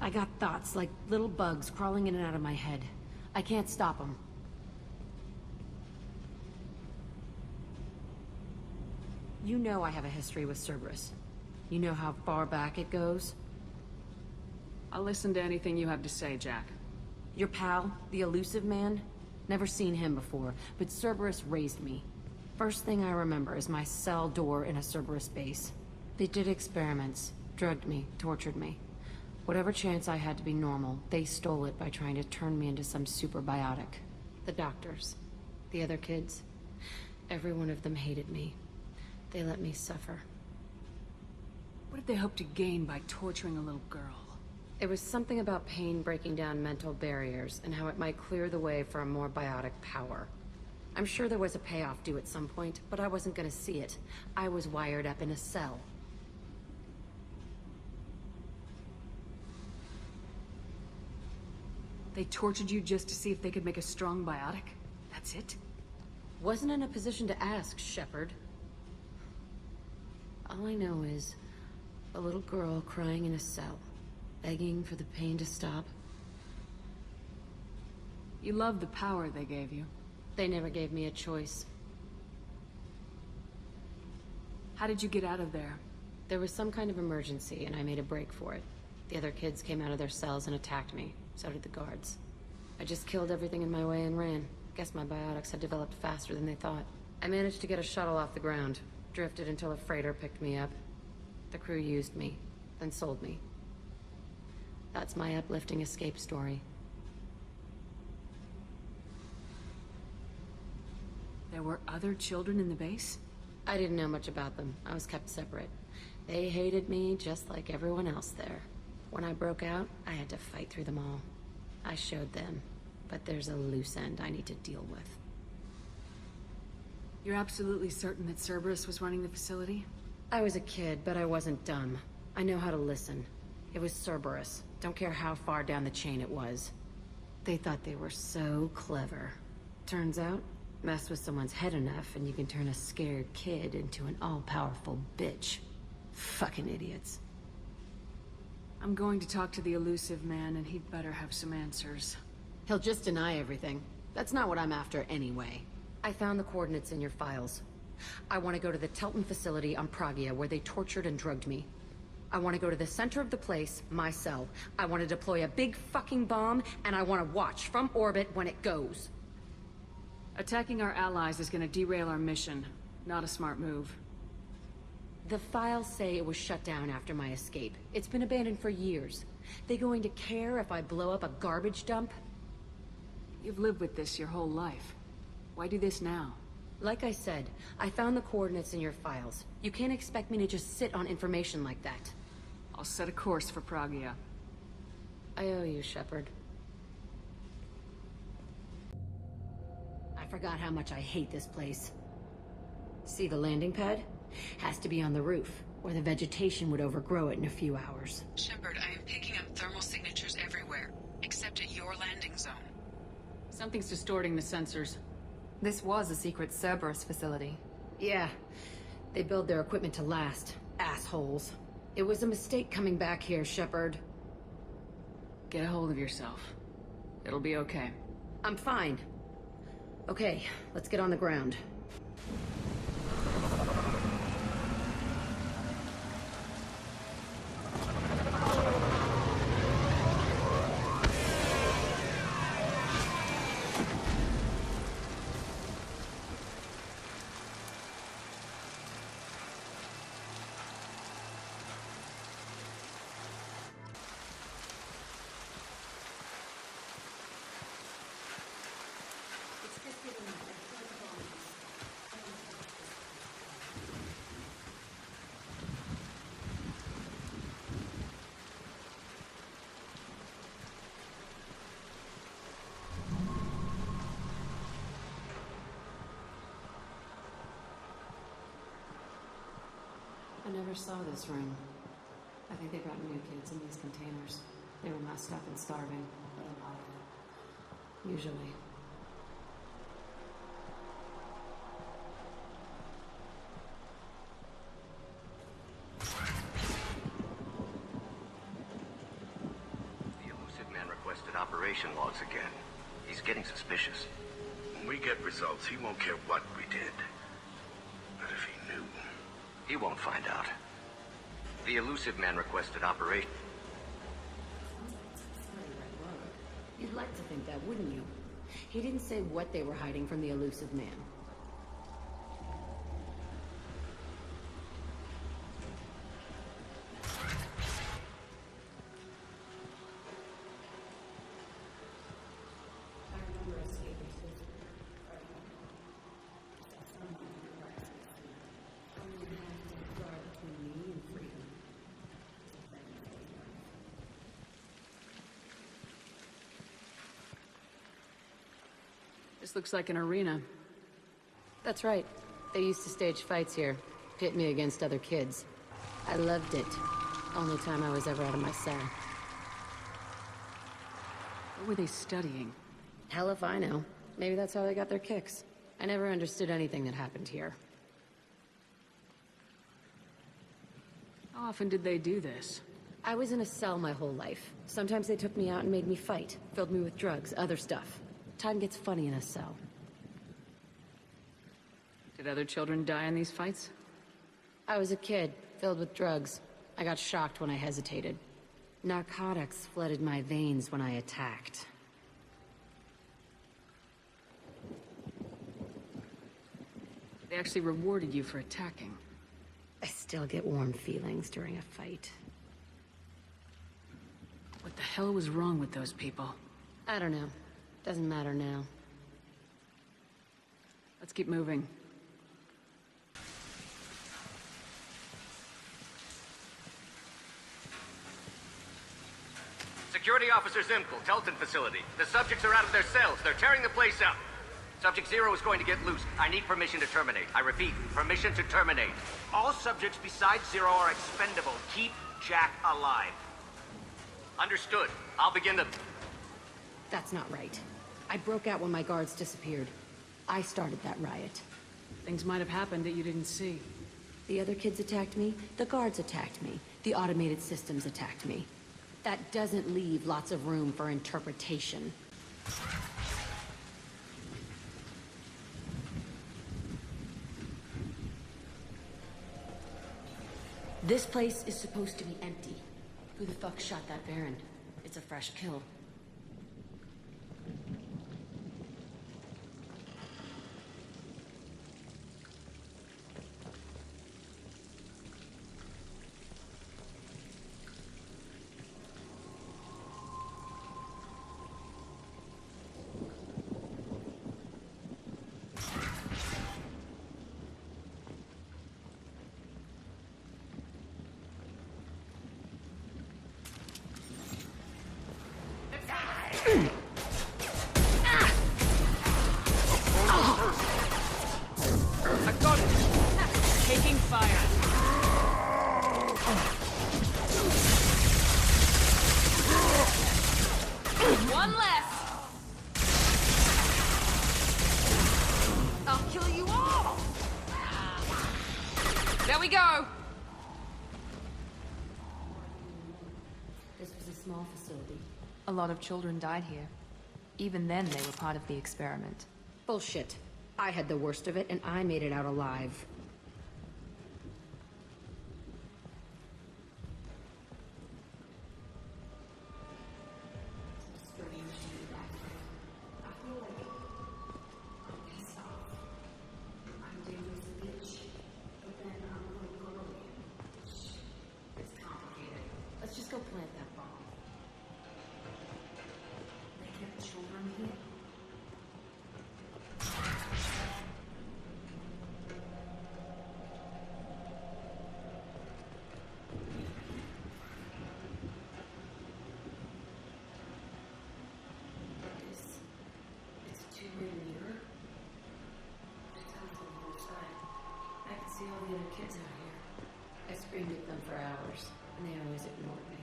I got thoughts like little bugs crawling in and out of my head. I can't stop them. You know I have a history with Cerberus. You know how far back it goes? I'll listen to anything you have to say, Jack. Your pal, the elusive man? Never seen him before, but Cerberus raised me. First thing I remember is my cell door in a Cerberus base. They did experiments, drugged me, tortured me. Whatever chance I had to be normal, they stole it by trying to turn me into some super biotic. The doctors, the other kids, every one of them hated me. They let me suffer. What did they hope to gain by torturing a little girl? It was something about pain breaking down mental barriers and how it might clear the way for a more biotic power. I'm sure there was a payoff due at some point, but I wasn't gonna see it. I was wired up in a cell. They tortured you just to see if they could make a strong biotic? That's it? Wasn't in a position to ask, Shepard. All I know is a little girl crying in a cell, begging for the pain to stop. You love the power they gave you. They never gave me a choice. How did you get out of there? There was some kind of emergency, and I made a break for it. The other kids came out of their cells and attacked me. So did the guards. I just killed everything in my way and ran. Guess my biotics had developed faster than they thought. I managed to get a shuttle off the ground. Drifted until a freighter picked me up. The crew used me, then sold me. That's my uplifting escape story. There were other children in the base? I didn't know much about them. I was kept separate. They hated me just like everyone else there. When I broke out, I had to fight through them all. I showed them, but there's a loose end I need to deal with. You're absolutely certain that Cerberus was running the facility? I was a kid, but I wasn't dumb. I know how to listen. It was Cerberus. Don't care how far down the chain it was. They thought they were so clever. Turns out, mess with someone's head enough and you can turn a scared kid into an all-powerful bitch. Fucking idiots. I'm going to talk to the elusive man, and he'd better have some answers. He'll just deny everything. That's not what I'm after anyway. I found the coordinates in your files. I want to go to the Telton facility on Pragia where they tortured and drugged me. I want to go to the center of the place, my cell. I want to deploy a big fucking bomb, and I want to watch from orbit when it goes. Attacking our allies is going to derail our mission. Not a smart move. The files say it was shut down after my escape. It's been abandoned for years. They going to care if I blow up a garbage dump? You've lived with this your whole life. Why do this now? Like I said, I found the coordinates in your files. You can't expect me to just sit on information like that. I'll set a course for Pragia. I owe you, Shepard. I forgot how much I hate this place. See the landing pad? Has to be on the roof, or the vegetation would overgrow it in a few hours. Shepard, I am picking up thermal signatures everywhere, except at your landing zone. Something's distorting the sensors. This was a secret Cerberus facility. Yeah, they build their equipment to last. Assholes. It was a mistake coming back here, Shepard. Get a hold of yourself. It'll be okay. I'm fine. Okay, let's get on the ground. I never saw this room. I think they got new kids in these containers. They were messed up and starving, but alive. Usually. operation logs again. He's getting suspicious. When we get results, he won't care what we did. But if he knew... He won't find out. The elusive man requested operation. You'd like to think that, wouldn't you? He didn't say what they were hiding from the elusive man. This looks like an arena. That's right. They used to stage fights here, pit me against other kids. I loved it. Only time I was ever out of my cell. What were they studying? Hell if I know. Maybe that's how they got their kicks. I never understood anything that happened here. How often did they do this? I was in a cell my whole life. Sometimes they took me out and made me fight, filled me with drugs, other stuff. Time gets funny in a cell. Did other children die in these fights? I was a kid, filled with drugs. I got shocked when I hesitated. Narcotics flooded my veins when I attacked. They actually rewarded you for attacking. I still get warm feelings during a fight. What the hell was wrong with those people? I don't know. Doesn't matter now. Let's keep moving. Security Officer Zimkel, Telton facility. The subjects are out of their cells. They're tearing the place up. Subject Zero is going to get loose. I need permission to terminate. I repeat, permission to terminate. All subjects besides Zero are expendable. Keep Jack alive. Understood. I'll begin the... That's not right. I broke out when my guards disappeared. I started that riot. Things might have happened that you didn't see. The other kids attacked me, the guards attacked me, the automated systems attacked me. That doesn't leave lots of room for interpretation. This place is supposed to be empty. Who the fuck shot that Baron? It's a fresh kill. I've got it! Taking fire. One less! I'll kill you all! There we go! This was a small facility. A lot of children died here. Even then, they were part of the experiment. Bullshit. I had the worst of it, and I made it out alive. Let's just go plant that bomb. They kept children here. It's a two-way mirror. Just come from the other side. I can see all the other kids out here. I screamed at them for hours, and they always ignored me.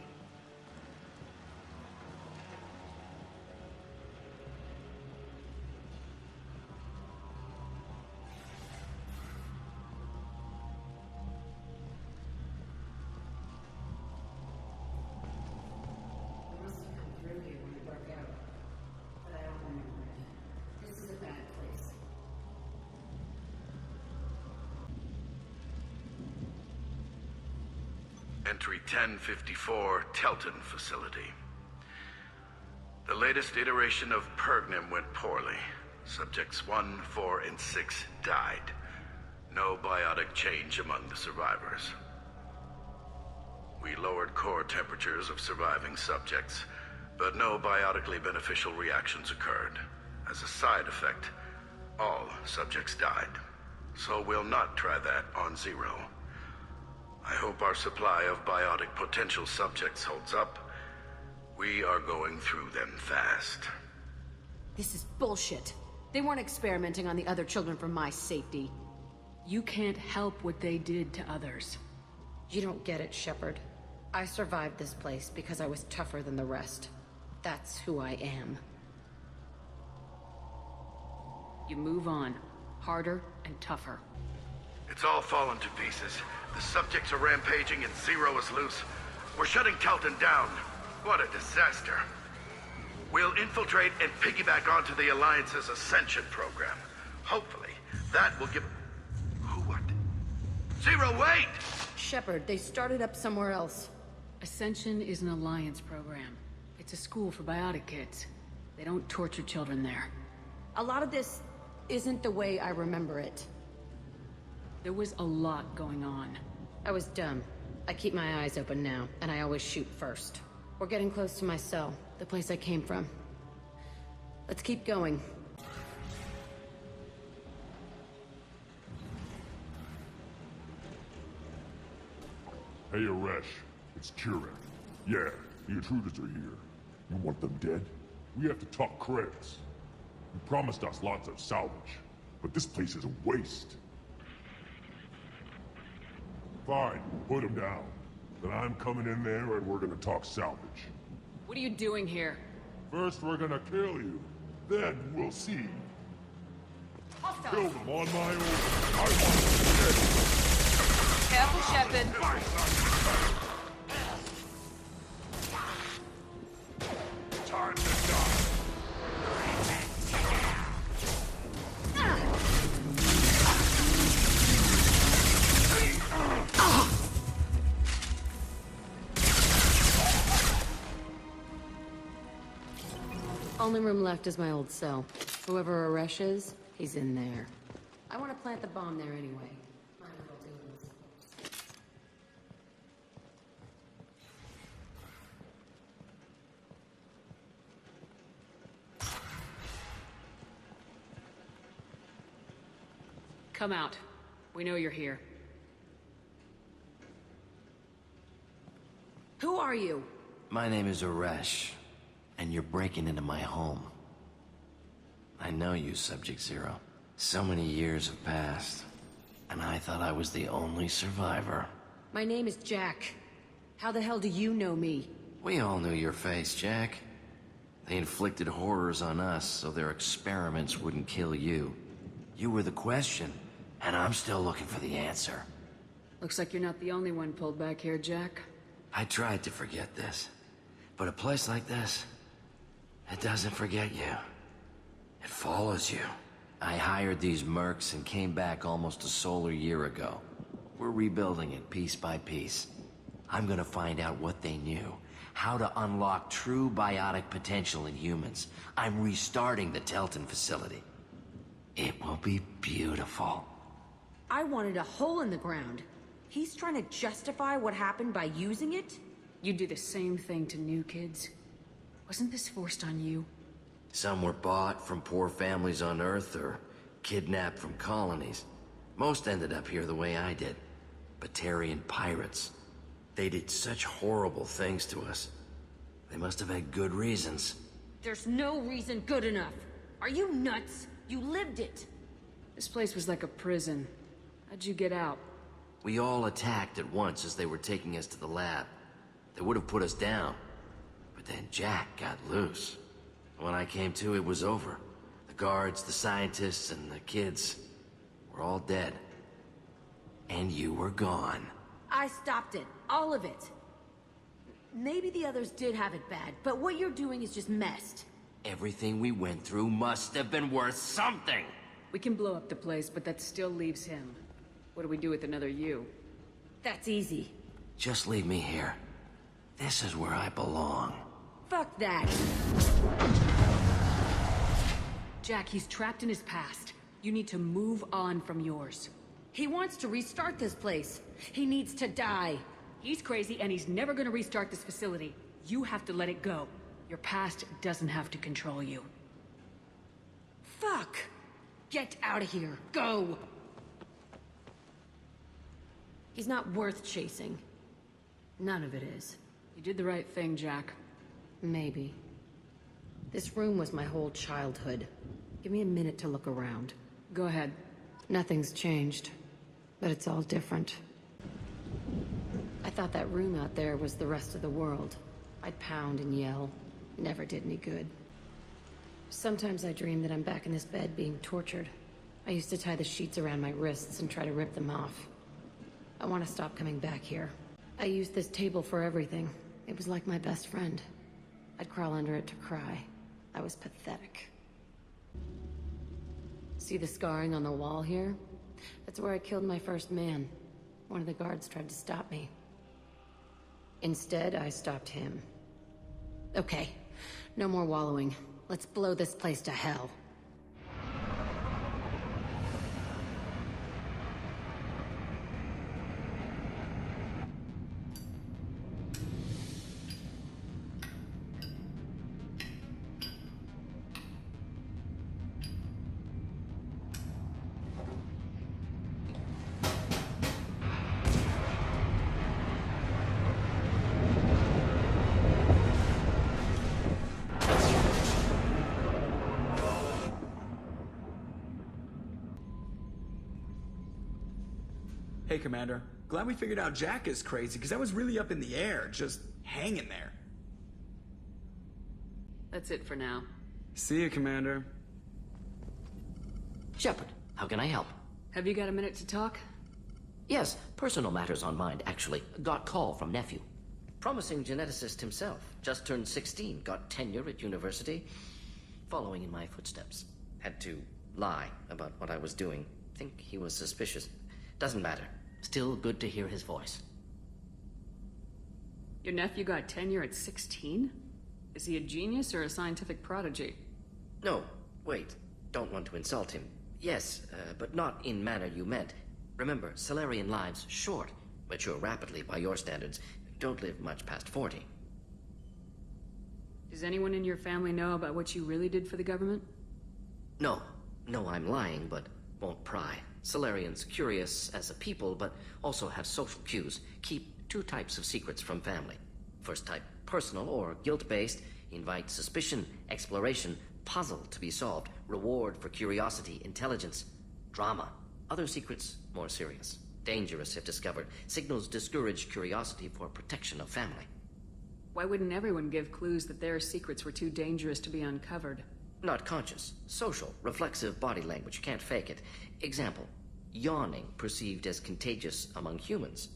Entry 1054, Telton Facility. The latest iteration of Pergnim went poorly. Subjects 1, 4, and 6 died. No biotic change among the survivors. We lowered core temperatures of surviving subjects, but no biotically beneficial reactions occurred. As a side effect, all subjects died. So we'll not try that on Zero. I hope our supply of biotic potential subjects holds up. We are going through them fast. This is bullshit. They weren't experimenting on the other children for my safety. You can't help what they did to others. You don't get it, Shepard. I survived this place because I was tougher than the rest. That's who I am. You move on. Harder and tougher. It's all fallen to pieces. The subjects are rampaging and Zero is loose. We're shutting Telton down. What a disaster. We'll infiltrate and piggyback onto the Alliance's Ascension program. Hopefully, that will give... Who, what? Zero, wait! Shepard, they started up somewhere else. Ascension is an Alliance program. It's a school for biotic kids. They don't torture children there. A lot of this isn't the way I remember it. There was a lot going on. I was dumb. I keep my eyes open now, and I always shoot first. We're getting close to my cell, the place I came from. Let's keep going. Hey, Aresh. It's Kieran. Yeah, the intruders are here. You want them dead? We have to talk credits. You promised us lots of salvage, but this place is a waste. Fine, put them down. Then I'm coming in there and we're gonna talk salvage. What are you doing here? First we're gonna kill you, then we'll see. Kill them on my own. I want them dead. Careful, Shepard. Time to die. Only room left is my old cell. Whoever Aresh is, he's in there. I want to plant the bomb there anyway. Might as well do this. Come out. We know you're here. Who are you? My name is Aresh, and you're breaking into my home. I know you, Subject Zero. So many years have passed, and I thought I was the only survivor. My name is Jack. How the hell do you know me? We all knew your face, Jack. They inflicted horrors on us so their experiments wouldn't kill you. You were the question, and I'm still looking for the answer. Looks like you're not the only one pulled back here, Jack. I tried to forget this, but a place like this, it doesn't forget you. It follows you. I hired these mercs and came back almost a solar year ago. We're rebuilding it piece by piece. I'm gonna find out what they knew, how to unlock true biotic potential in humans. I'm restarting the Telton facility. It will be beautiful. I wanted a hole in the ground. He's trying to justify what happened by using it? You do the same thing to new kids. Wasn't this forced on you? Some were bought from poor families on Earth or kidnapped from colonies. Most ended up here the way I did. Batarian pirates. They did such horrible things to us. They must have had good reasons. There's no reason good enough. Are you nuts? You lived it. This place was like a prison. How'd you get out? We all attacked at once as they were taking us to the lab. They would have put us down. But then Jack got loose. When I came to, it was over. The guards, the scientists, and the kids were all dead. And you were gone. I stopped it. All of it. Maybe the others did have it bad, but what you're doing is just messed. Everything we went through must have been worth something! We can blow up the place, but that still leaves him. What do we do with another you? That's easy. Just leave me here. This is where I belong. Fuck that! Jack, he's trapped in his past. You need to move on from yours. He wants to restart this place. He needs to die. He's crazy and he's never gonna restart this facility. You have to let it go. Your past doesn't have to control you. Fuck! Get out of here. Go! He's not worth chasing. None of it is. You did the right thing, Jack. Maybe. This room was my whole childhood. Give me a minute to look around. Go ahead. Nothing's changed, but it's all different. I thought that room out there was the rest of the world. I'd pound and yell. Never did any good. Sometimes I dream that I'm back in this bed being tortured. I used to tie the sheets around my wrists and try to rip them off. I want to stop coming back here. I used this table for everything. It was like my best friend. I'd crawl under it to cry. I was pathetic. See the scarring on the wall here? That's where I killed my first man. One of the guards tried to stop me. Instead, I stopped him. Okay, no more wallowing. Let's blow this place to hell. Hey, Commander. Glad we figured out Jack is crazy, because I was really up in the air, just hanging there. That's it for now. See you, Commander. Shepard, how can I help? Have you got a minute to talk? Yes, personal matters on mind, actually. Got call from nephew. Promising geneticist himself. Just turned 16, got tenure at university. Following in my footsteps. Had to lie about what I was doing. Think he was suspicious. Doesn't matter. Still good to hear his voice. Your nephew got tenure at 16? Is he a genius or a scientific prodigy? No, wait. Don't want to insult him. Yes, but not in manner you meant. Remember, Salarian lives short. Mature rapidly by your standards. Don't live much past 40. Does anyone in your family know about what you really did for the government? No. No, I'm lying, but won't pry. Salarians curious as a people, but also have social cues. Keep two types of secrets from family. First type, personal or guilt-based. Invite suspicion, exploration, puzzle to be solved, reward for curiosity, intelligence, drama. Other secrets, more serious. Dangerous if discovered. Signals discourage curiosity for protection of family. Why wouldn't everyone give clues that their secrets were too dangerous to be uncovered? Not conscious. Social, reflexive body language. Can't fake it. Example. Yawning perceived as contagious among humans.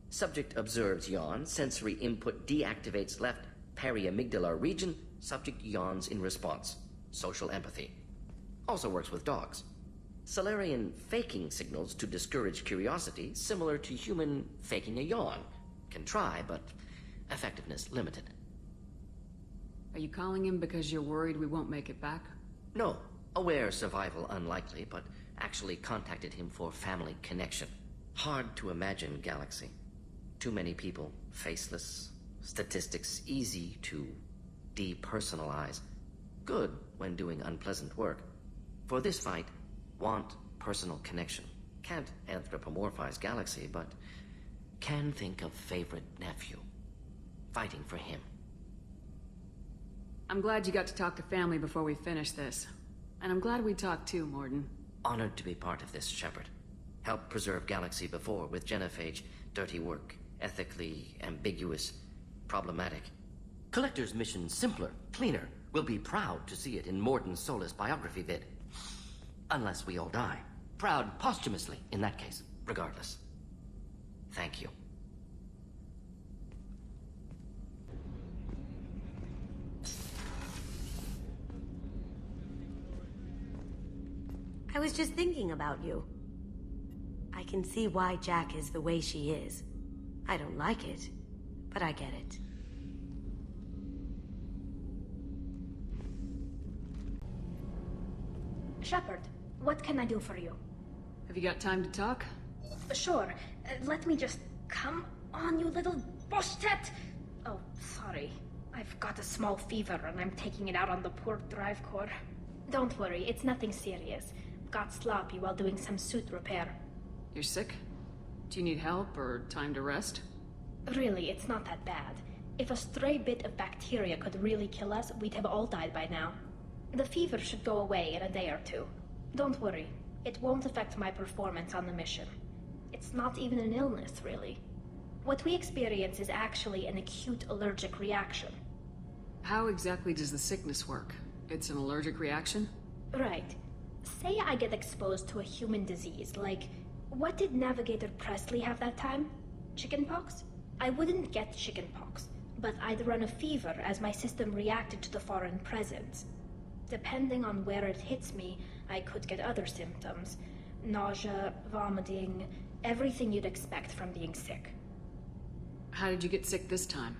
Subject observes yawn. Sensory input deactivates left periamygdalar region. Subject yawns in response. Social empathy. Also works with dogs. Salarian faking signals to discourage curiosity, similar to human faking a yawn. Can try, but effectiveness limited. Are you calling him because you're worried we won't make it back? No. Aware survival unlikely, but actually contacted him for family connection. Hard to imagine galaxy. Too many people, faceless, statistics easy to depersonalize. Good when doing unpleasant work. For this fight, want personal connection. Can't anthropomorphize galaxy, but can think of favorite nephew. Fighting for him. I'm glad you got to talk to family before we finish this. And I'm glad we talked too, Morden. Honored to be part of this, Shepard. Helped preserve Galaxy before with genophage. Dirty work. Ethically ambiguous. Problematic. Collector's mission simpler, cleaner. We'll be proud to see it in Morden's Solus biography vid. Unless we all die. Proud posthumously, in that case. Regardless. Thank you. I was just thinking about you. I can see why Jack is the way she is. I don't like it, but I get it. Shepard, what can I do for you? Have you got time to talk? Sure. Let me just... Come on, you little bullshit! Oh, sorry. I've got a small fever and I'm taking it out on the poor drive core. Don't worry, it's nothing serious. Got sloppy while doing some suit repair. You're sick? Do you need help or time to rest? Really, it's not that bad. If a stray bit of bacteria could really kill us, we'd have all died by now. The fever should go away in a day or two. Don't worry, it won't affect my performance on the mission. It's not even an illness, really. What we experience is actually an acute allergic reaction. How exactly does the sickness work? It's an allergic reaction? Right. Say I get exposed to a human disease, like... What did Navigator Presley have that time? Chickenpox? I wouldn't get chickenpox, but I'd run a fever as my system reacted to the foreign presence. Depending on where it hits me, I could get other symptoms. Nausea, vomiting, everything you'd expect from being sick. How did you get sick this time?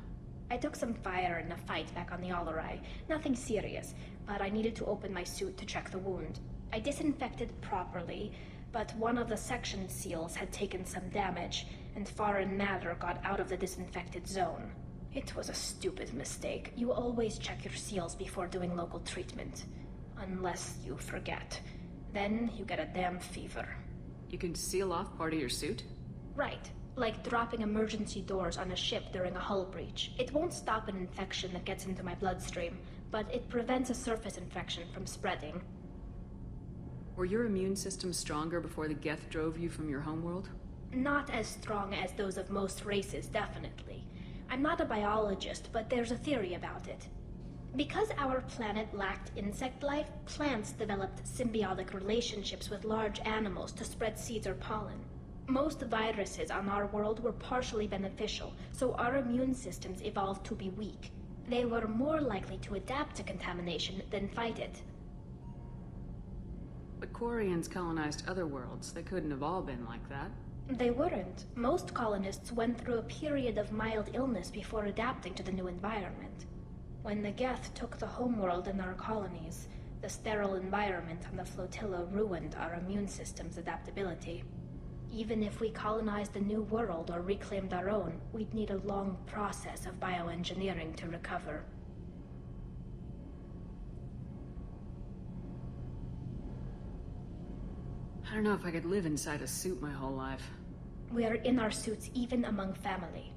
I took some fire in a fight back on the Allerai. Nothing serious, but I needed to open my suit to check the wound. I disinfected properly, but one of the section seals had taken some damage, and foreign matter got out of the disinfected zone. It was a stupid mistake. You always check your seals before doing local treatment. Unless you forget. Then you get a damn fever. You can seal off part of your suit? Right. Like dropping emergency doors on a ship during a hull breach. It won't stop an infection that gets into my bloodstream, but it prevents a surface infection from spreading. Were your immune system stronger before the Geth drove you from your homeworld? Not as strong as those of most races, definitely. I'm not a biologist, but there's a theory about it. Because our planet lacked insect life, plants developed symbiotic relationships with large animals to spread seeds or pollen. Most viruses on our world were partially beneficial, so our immune systems evolved to be weak. They were more likely to adapt to contamination than fight it. But Quarians colonized other worlds. They couldn't have all been like that. They weren't. Most colonists went through a period of mild illness before adapting to the new environment. When the Geth took the homeworld in our colonies, the sterile environment on the flotilla ruined our immune system's adaptability. Even if we colonized a new world or reclaimed our own, we'd need a long process of bioengineering to recover. I don't know if I could live inside a suit my whole life. We are in our suits even among family.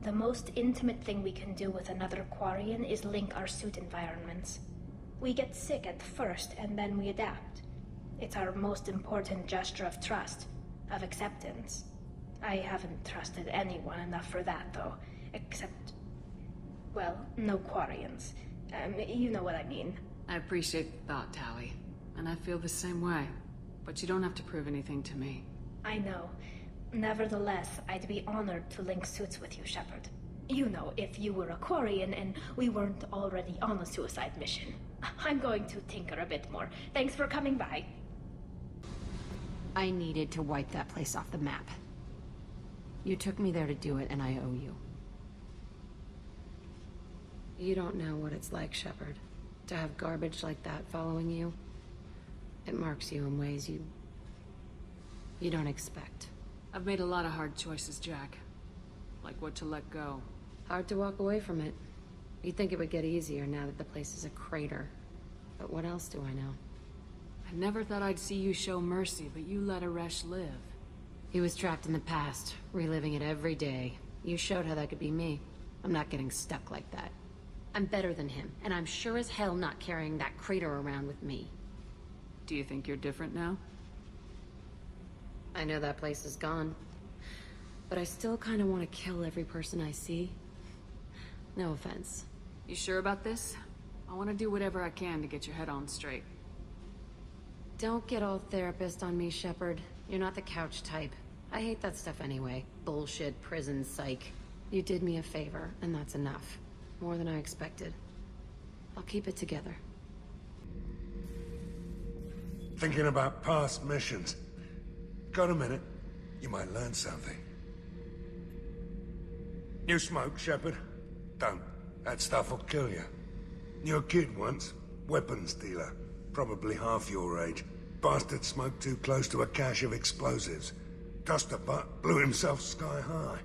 The most intimate thing we can do with another Quarian is link our suit environments. We get sick at first, and then we adapt. It's our most important gesture of trust, of acceptance. I haven't trusted anyone enough for that, though. Except... well, no Quarians. You know what I mean. I appreciate the thought, Tally. And I feel the same way. But you don't have to prove anything to me. I know. Nevertheless, I'd be honored to link suits with you, Shepard. You know, if you were a Quarian and we weren't already on a suicide mission. I'm going to tinker a bit more. Thanks for coming by. I needed to wipe that place off the map. You took me there to do it, and I owe you. You don't know what it's like, Shepard. To have garbage like that following you. It marks you in ways you don't expect. I've made a lot of hard choices, Jack. Like what to let go. Hard to walk away from it. You'd think it would get easier now that the place is a crater. But what else do I know? I never thought I'd see you show mercy, but you let Aresh live. He was trapped in the past, reliving it every day. You showed how that could be me. I'm not getting stuck like that. I'm better than him, and I'm sure as hell not carrying that crater around with me. Do you think you're different now? I know that place is gone. But I still kind of want to kill every person I see. No offense. You sure about this? I want to do whatever I can to get your head on straight. Don't get all therapist on me, Shepard. You're not the couch type. I hate that stuff anyway. Bullshit, prison, psych. You did me a favor, and that's enough. More than I expected. I'll keep it together. Thinking about past missions. Got a minute? You might learn something. You smoke, Shepard? Don't. That stuff will kill you. You're a kid once. Weapons dealer. Probably half your age. Bastard smoked too close to a cache of explosives. Tossed a butt, blew himself sky high.